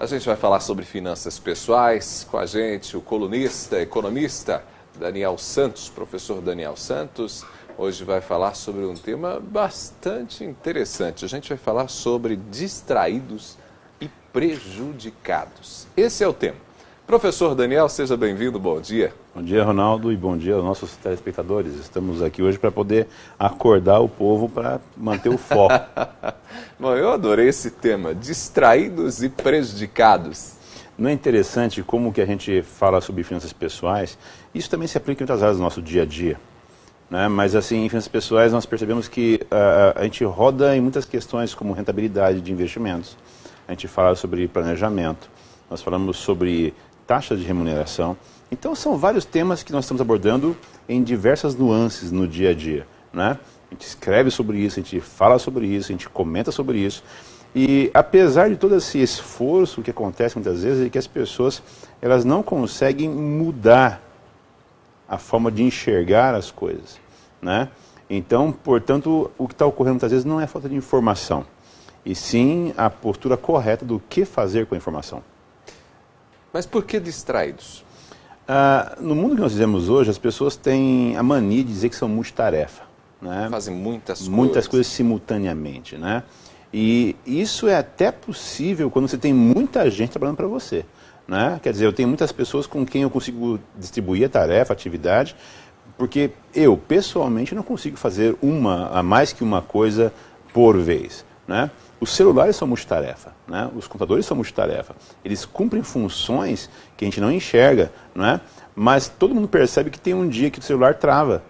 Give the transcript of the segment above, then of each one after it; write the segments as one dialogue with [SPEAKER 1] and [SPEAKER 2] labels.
[SPEAKER 1] A gente vai falar sobre finanças pessoais com a gente, o colunista, economista Daniel Santos, professor Daniel Santos. Hoje vai falar sobre um tema bastante interessante. A gente vai falar sobre distraídos e prejudicados. Esse é o tema. Professor Daniel, seja bem-vindo, bom dia.
[SPEAKER 2] Bom dia, Ronaldo, e bom dia aos nossos telespectadores. Estamos aqui hoje para poder acordar o povo para manter o foco.
[SPEAKER 1] Bom, eu adorei esse tema, distraídos e prejudicados.
[SPEAKER 2] Não é interessante como que a gente fala sobre finanças pessoais? Isso também se aplica em outras áreas do nosso dia a dia, né? Mas assim, em finanças pessoais nós percebemos que a gente roda em muitas questões como rentabilidade de investimentos. A gente fala sobre planejamento, nós falamos sobre taxas de remuneração. Então são vários temas que nós estamos abordando em diversas nuances no dia a dia, né? A gente escreve sobre isso, a gente fala sobre isso, a gente comenta sobre isso. E apesar de todo esse esforço que acontece muitas vezes, é que as pessoas elas não conseguem mudar a forma de enxergar as coisas, né? Então, portanto, o que está ocorrendo muitas vezes não é falta de informação, e sim a postura correta do que fazer com a informação.
[SPEAKER 1] Mas por que distraídos?
[SPEAKER 2] No mundo que nós vivemos hoje, as pessoas têm a mania de dizer que são multitarefa, né?
[SPEAKER 1] Fazem
[SPEAKER 2] muitas coisas simultaneamente, né? E isso é até possível quando você tem muita gente trabalhando para você, né? Quer dizer, eu tenho muitas pessoas com quem eu consigo distribuir a tarefa, a atividade, porque eu, pessoalmente, não consigo fazer mais que uma coisa por vez, né? Os celulares são multitarefa, né? Os computadores são multitarefa. Eles cumprem funções que a gente não enxerga, né? Mas todo mundo percebe que tem um dia que o celular trava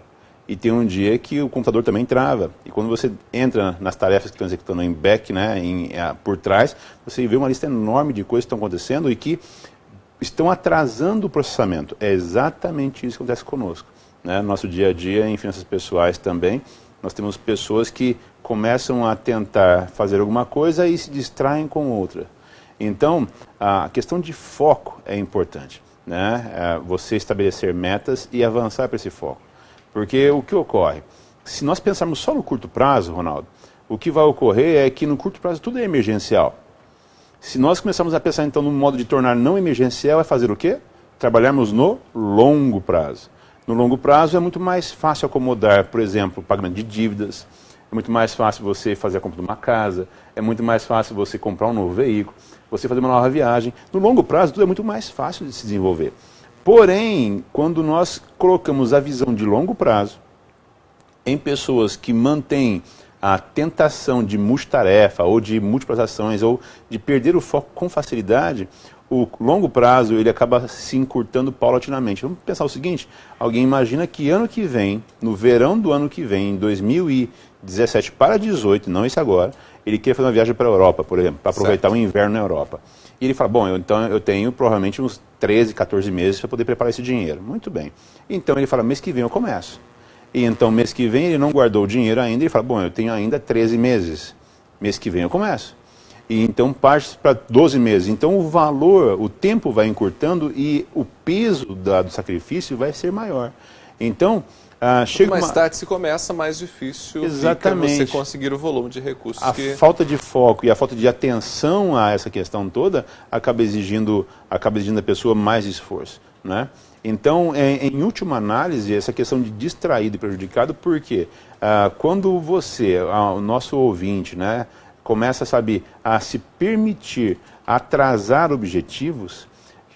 [SPEAKER 2] e tem um dia que o computador também trava. E quando você entra nas tarefas que estão executando em back, né, por trás, você vê uma lista enorme de coisas que estão acontecendo e que estão atrasando o processamento. É exatamente isso que acontece conosco, né? No nosso dia a dia, em finanças pessoais também, nós temos pessoas que começam a tentar fazer alguma coisa e se distraem com outra. Então, a questão de foco é importante, né? Você estabelecer metas e avançar para esse foco. Porque o que ocorre? Se nós pensarmos só no curto prazo, Ronaldo, o que vai ocorrer é que no curto prazo tudo é emergencial. Se nós começarmos a pensar então no modo de tornar não emergencial, é fazer o quê? Trabalharmos no longo prazo. No longo prazo é muito mais fácil acomodar, por exemplo, o pagamento de dívidas, é muito mais fácil você fazer a compra de uma casa, é muito mais fácil você comprar um novo veículo, você fazer uma nova viagem. No longo prazo tudo é muito mais fácil de se desenvolver. Porém, quando nós colocamos a visão de longo prazo em pessoas que mantêm a tentação de multitarefa ou de múltiplas ações ou de perder o foco com facilidade, o longo prazo ele acaba se encurtando paulatinamente. Vamos pensar o seguinte, alguém imagina que ano que vem, no verão do ano que vem, em 2017 para 2018, não esse agora, ele quer fazer uma viagem para a Europa, por exemplo, para aproveitar o inverno na Europa. E ele fala, bom, então eu tenho provavelmente uns 13, 14 meses para poder preparar esse dinheiro. Muito bem. Então ele fala, mês que vem eu começo. E então mês que vem ele não guardou o dinheiro ainda, ele fala, bom, eu tenho ainda 13 meses. Mês que vem eu começo. E então parte para 12 meses. Então o valor, o tempo vai encurtando e o peso do sacrifício vai ser maior. Então, chega
[SPEAKER 1] mais tarde se começa, mais difícil fica você conseguir o volume de recursos.
[SPEAKER 2] A falta de foco e a falta de atenção a essa questão toda acaba exigindo da pessoa mais esforço, né? Então, em última análise, essa questão de distraído e prejudicado, porque quando você, o nosso ouvinte, né, começa, a se permitir atrasar objetivos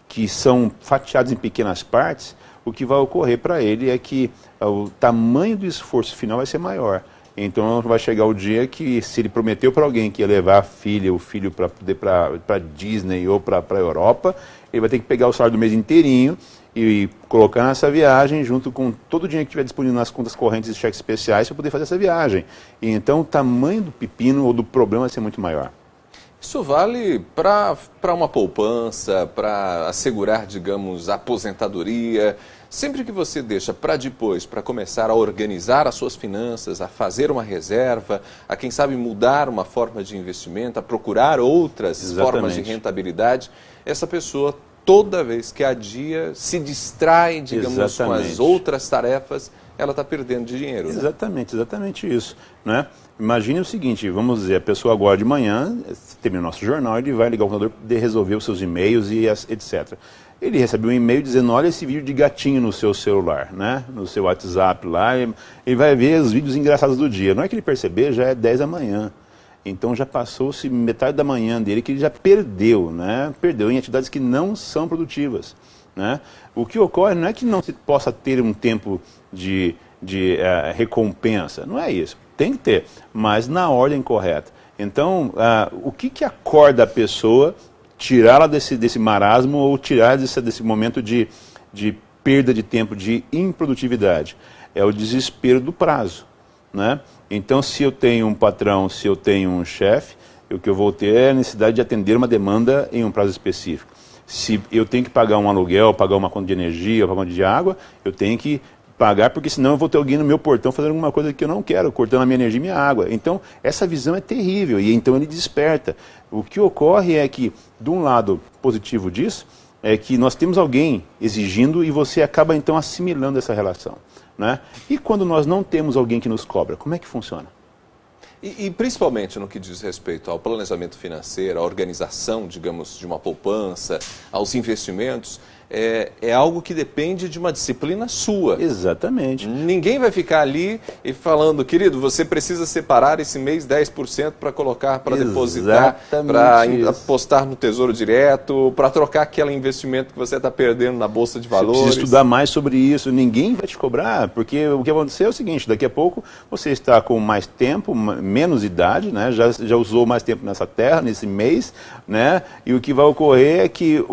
[SPEAKER 2] que são fatiados em pequenas partes, o que vai ocorrer para ele é que o tamanho do esforço final vai ser maior. Então vai chegar o dia que, se ele prometeu para alguém que ia levar a filha, o filho para Disney ou para a Europa, ele vai ter que pegar o salário do mês inteirinho e colocar nessa viagem junto com todo o dinheiro que tiver disponível nas contas correntes e cheques especiais para poder fazer essa viagem. E então o tamanho do pepino ou do problema vai ser muito maior.
[SPEAKER 1] Isso vale para uma poupança, para assegurar, digamos, a aposentadoria. Sempre que você deixa para depois, para começar a organizar as suas finanças, a fazer uma reserva, a quem sabe mudar uma forma de investimento, a procurar outras formas de rentabilidade, essa pessoa, toda vez que adia, se distrai, digamos, com as outras tarefas ela está perdendo de dinheiro. Né?
[SPEAKER 2] Exatamente isso. Né? Imagine o seguinte, vamos dizer, a pessoa agora de manhã, termina o nosso jornal, ele vai ligar o computador para resolver os seus e-mails e etc. Ele recebe um e-mail dizendo, olha esse vídeo de gatinho no seu celular, né? No seu WhatsApp lá, ele vai ver os vídeos engraçados do dia. Não é que ele perceber, já é 10 da manhã. Então já passou-se metade da manhã dele que ele já perdeu, né? Perdeu em atividades que não são produtivas. Né? O que ocorre não é que não se possa ter um tempo de recompensa, não é isso. Tem que ter, mas na ordem correta. Então, o que acorda a pessoa, tirá-la desse marasmo ou tirar desse momento de perda de tempo, de improdutividade? É o desespero do prazo. Né? Então, se eu tenho um patrão, se eu tenho um chefe, o que eu vou ter é a necessidade de atender uma demanda em um prazo específico. Se eu tenho que pagar um aluguel, pagar uma conta de energia, pagar uma conta de água, eu tenho que pagar, porque senão eu vou ter alguém no meu portão fazendo alguma coisa que eu não quero, cortando a minha energia e minha água. Então, essa visão é terrível, e então ele desperta. O que ocorre é que, de um lado positivo disso, é que nós temos alguém exigindo e você acaba então assimilando essa relação. Né? E quando nós não temos alguém que nos cobra, como é que funciona?
[SPEAKER 1] E principalmente no que diz respeito ao planejamento financeiro, à organização, digamos, de uma poupança, aos investimentos, é algo que depende de uma disciplina sua.
[SPEAKER 2] Exatamente.
[SPEAKER 1] Ninguém vai ficar ali e falando, querido, você precisa separar esse mês 10% para colocar, para depositar, para apostar no Tesouro Direto, para trocar aquele investimento que você está perdendo na Bolsa de Valores.
[SPEAKER 2] Você precisa estudar mais sobre isso, ninguém vai te cobrar, porque o que vai acontecer é o seguinte, daqui a pouco você está com mais tempo, menos idade, né, já usou mais tempo nessa terra, nesse mês, né, e o que vai ocorrer é que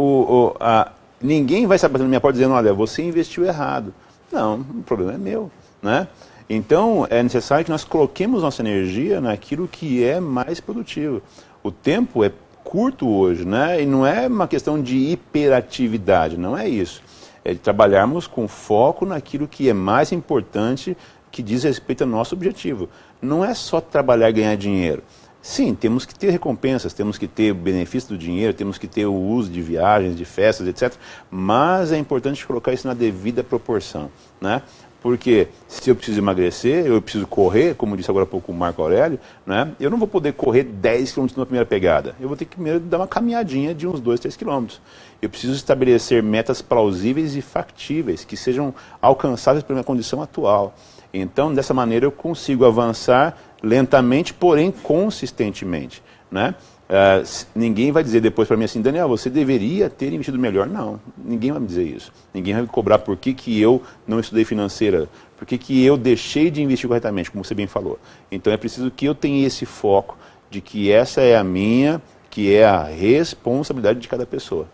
[SPEAKER 2] ninguém vai estar batendo na minha porta dizendo, olha, você investiu errado. Não, o problema é meu. Né? Então, é necessário que nós coloquemos nossa energia naquilo que é mais produtivo. O tempo é curto hoje, né? E não é uma questão de hiperatividade, não é isso. É de trabalharmos com foco naquilo que é mais importante, que diz respeito ao nosso objetivo. Não é só trabalhar e ganhar dinheiro. Sim, temos que ter recompensas, temos que ter o benefício do dinheiro, temos que ter o uso de viagens, de festas, etc. Mas é importante colocar isso na devida proporção, né? Porque se eu preciso emagrecer, eu preciso correr, como disse agora há pouco o Marco Aurélio, né? Eu não vou poder correr 10 km na primeira pegada. Eu vou ter que primeiro dar uma caminhadinha de uns 2, 3 km. Eu preciso estabelecer metas plausíveis e factíveis, que sejam alcançáveis pela minha condição atual. Então, dessa maneira, eu consigo avançar lentamente, porém consistentemente. Né? Ninguém vai dizer depois para mim assim, Daniel, você deveria ter investido melhor. Não, ninguém vai me dizer isso. Ninguém vai me cobrar por que eu não estudei financeira, por que eu deixei de investir corretamente, como você bem falou. Então é preciso que eu tenha esse foco de que essa é a minha, que é a responsabilidade de cada pessoa.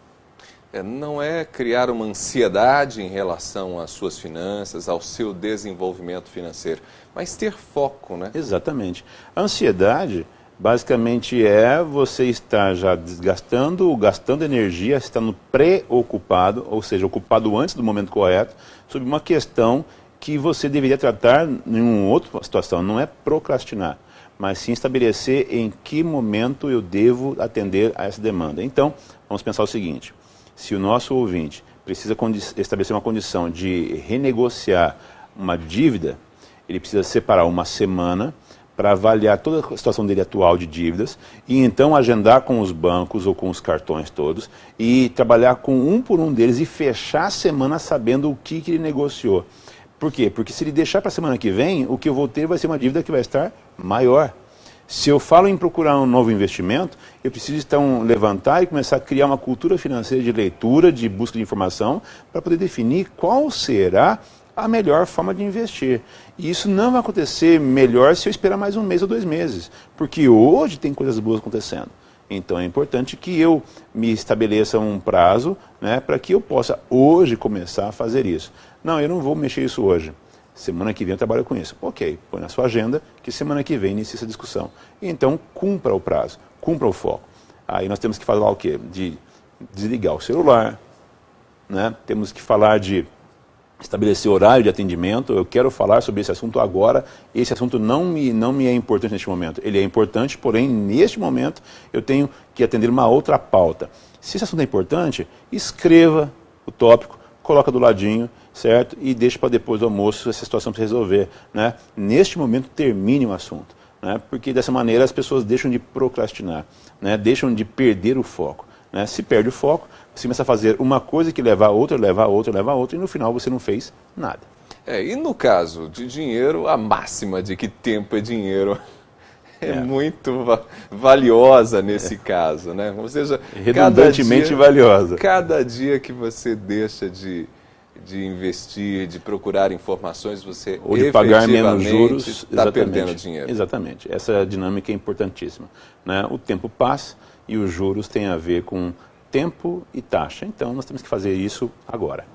[SPEAKER 1] Não é criar uma ansiedade em relação às suas finanças, ao seu desenvolvimento financeiro, mas ter foco, né?
[SPEAKER 2] Exatamente. A ansiedade, basicamente, é você estar já desgastando, gastando energia, estando preocupado, ou seja, ocupado antes do momento correto, sobre uma questão que você deveria tratar em uma outra situação. Não é procrastinar, mas sim estabelecer em que momento eu devo atender a essa demanda. Então, vamos pensar o seguinte. Se o nosso ouvinte precisa estabelecer uma condição de renegociar uma dívida, ele precisa separar uma semana para avaliar toda a situação dele atual de dívidas e então agendar com os bancos ou com os cartões todos e trabalhar com um por um deles e fechar a semana sabendo o que ele negociou. Por quê? Porque se ele deixar para a semana que vem, o que eu vou ter vai ser uma dívida que vai estar maior. Se eu falo em procurar um novo investimento, eu preciso então levantar e começar a criar uma cultura financeira de leitura, de busca de informação, para poder definir qual será a melhor forma de investir. E isso não vai acontecer melhor se eu esperar mais um mês ou 2 meses, porque hoje tem coisas boas acontecendo. Então é importante que eu me estabeleça um prazo, né, para que eu possa hoje começar a fazer isso. Não, eu não vou mexer isso hoje. Semana que vem eu trabalho com isso. Ok, põe na sua agenda que semana que vem inicia essa discussão. Então, cumpra o prazo, cumpra o foco. Aí nós temos que falar o quê? De desligar o celular, né? Temos que falar de estabelecer horário de atendimento. Eu quero falar sobre esse assunto agora. Esse assunto não me é importante neste momento. Ele é importante, porém, neste momento, eu tenho que atender uma outra pauta. Se esse assunto é importante, escreva o tópico, coloca do ladinho certo? E deixa para depois do almoço essa situação para resolver, né? Neste momento, termine o assunto, né? Porque dessa maneira as pessoas deixam de procrastinar, né? Deixam de perder o foco, né? Se perde o foco, você começa a fazer uma coisa que leva a outra, leva a outra, leva a outra, e no final você não fez nada.
[SPEAKER 1] E no caso de dinheiro, a máxima de que tempo é dinheiro é muito valiosa nesse caso, né? Ou seja,
[SPEAKER 2] redundantemente valiosa.
[SPEAKER 1] Cada dia que você deixa de investir, de procurar informações, você
[SPEAKER 2] ou de pagar menos
[SPEAKER 1] efetivamente
[SPEAKER 2] juros,
[SPEAKER 1] está perdendo dinheiro.
[SPEAKER 2] Exatamente. Essa dinâmica é importantíssima, né? O tempo passa e os juros têm a ver com tempo e taxa. Então, nós temos que fazer isso agora.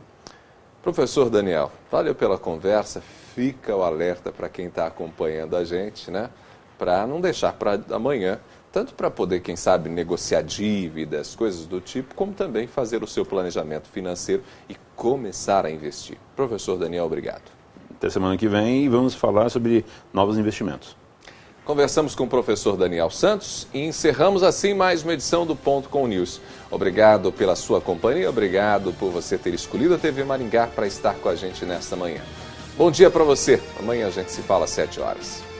[SPEAKER 1] Professor Daniel, valeu pela conversa. Fica o alerta para quem está acompanhando a gente, né? Para não deixar para amanhã, tanto para poder, quem sabe, negociar dívidas, coisas do tipo, como também fazer o seu planejamento financeiro e começar a investir. Professor Daniel, obrigado.
[SPEAKER 2] Até semana que vem e vamos falar sobre novos investimentos.
[SPEAKER 1] Conversamos com o professor Daniel Santos e encerramos assim mais uma edição do Ponto com News. Obrigado pela sua companhia, obrigado por você ter escolhido a TV Maringá para estar com a gente nesta manhã. Bom dia para você, amanhã a gente se fala às 7 horas.